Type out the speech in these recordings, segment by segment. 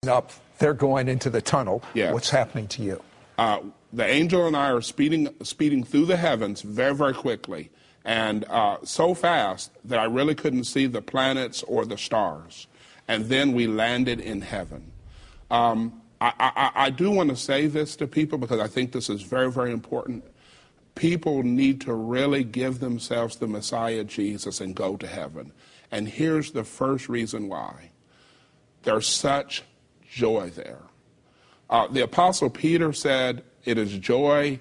up, they're going into the tunnel. Yes. What's happening to you? The angel and I are speeding through the heavens very, very quickly, and so fast that I really couldn't see the planets or the stars. And then we landed in heaven. I do want to say this to people because I think this is very, very important. People need to really give themselves to Messiah Jesus and go to heaven. And here's the first reason why. There's such joy there. The Apostle Peter said, it is joy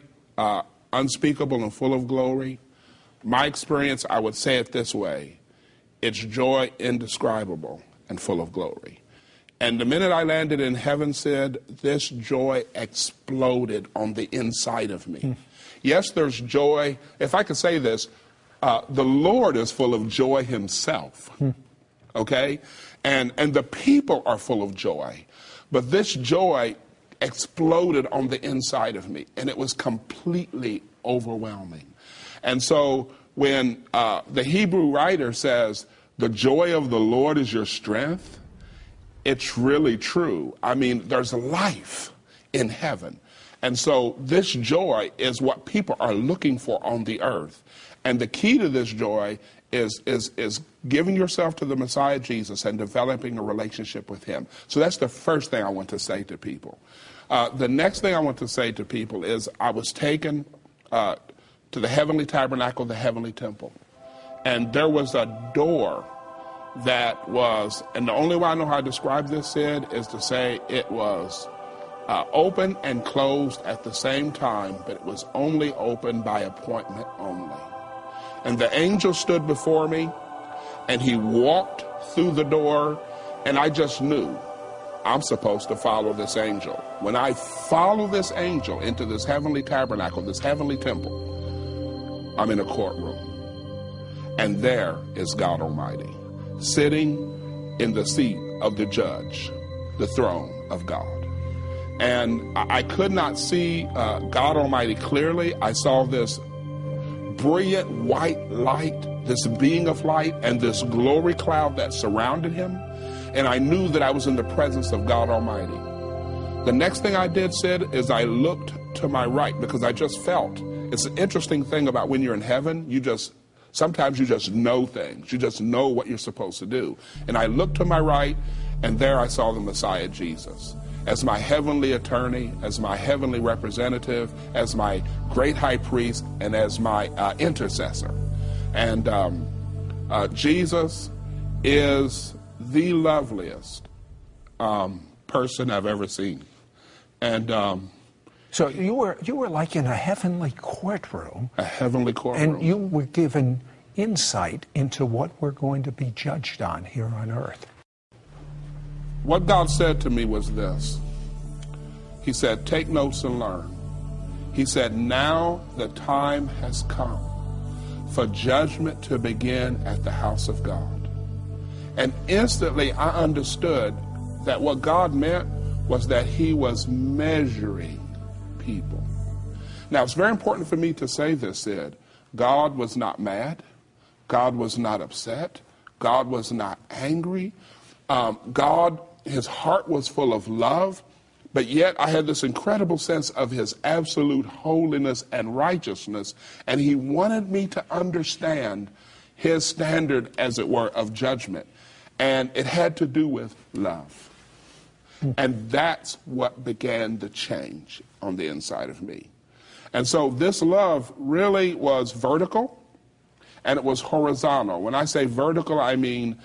unspeakable and full of glory. My experience, I would say it this way. It's joy indescribable and full of glory. And the minute I landed in heaven, Sid, this joy exploded on the inside of me. Yes, there's joy. If I could say this, the Lord is full of joy himself. Okay? And the people are full of joy. But this joy exploded on the inside of me, and it was completely overwhelming. And so when the Hebrew writer says, the joy of the Lord is your strength, it's really true. I mean, there's life in heaven. And so this joy is what people are looking for on the earth. And the key to this joy is giving yourself to the Messiah Jesus and developing a relationship with him. So that's the first thing I want to say to people. The next thing I want to say to people is I was taken to the heavenly tabernacle, the heavenly temple. And there was a door that was, and the only way I know how to describe this, Sid, is to say it was open and closed at the same time, but it was only open by appointment only. And the angel stood before me, and he walked through the door, and I just knew I'm supposed to follow this angel. When I follow this angel into this heavenly tabernacle, this heavenly temple, I'm in a courtroom. And there is God Almighty, sitting in the seat of the judge, the throne of God. And I could not see God Almighty clearly. I saw this brilliant white light, this being of light, and this glory cloud that surrounded him. And I knew that I was in the presence of God Almighty. The next thing I did, Sid, is I looked to my right because I just felt. It's an interesting thing about when you're in heaven, sometimes you just know things. You just know what you're supposed to do. And I looked to my right, and there I saw the Messiah Jesus as my heavenly attorney, as my heavenly representative, as my great high priest, and as my intercessor. And Jesus is the loveliest person I've ever seen. And so you were like in a heavenly courtroom. A heavenly courtroom. And you were given insight into what we're going to be judged on here on earth. What God said to me was this. He said, take notes and learn. He said, now the time has come for judgment to begin at the house of God. And instantly I understood that what God meant was that he was measuring people. Now, it's very important for me to say this, Sid. God was not mad. God was not upset. God was not angry. God, his heart was full of love, but yet I had this incredible sense of his absolute holiness and righteousness, and he wanted me to understand his standard, as it were, of judgment. And it had to do with love. And that's what began the change on the inside of me. And so this love really was vertical and it was horizontal. When I say vertical, I mean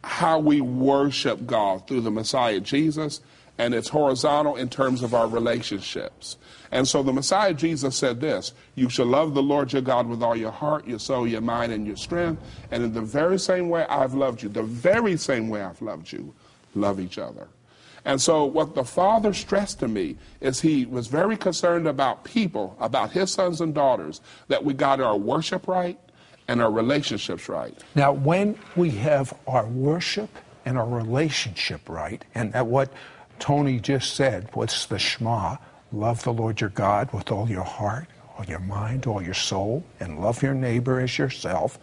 how we worship God through the Messiah Jesus, and it's horizontal in terms of our relationships. And so the Messiah Jesus said this, you shall love the Lord your God with all your heart, your soul, your mind, and your strength. And in the very same way I've loved you, the very same way I've loved you, love each other. And so what the Father stressed to me is he was very concerned about people, about his sons and daughters, that we got our worship right and our relationships right. Now, when we have our worship and our relationship right, and at what Tony just said, what's the Shema? Love the Lord your God with all your heart, all your mind, all your soul, and love your neighbor as yourself,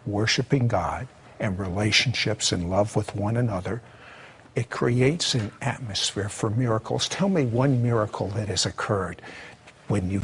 worshiping God and relationships and love with one another. it creates an atmosphere for miracles. Tell me one miracle that has occurred when you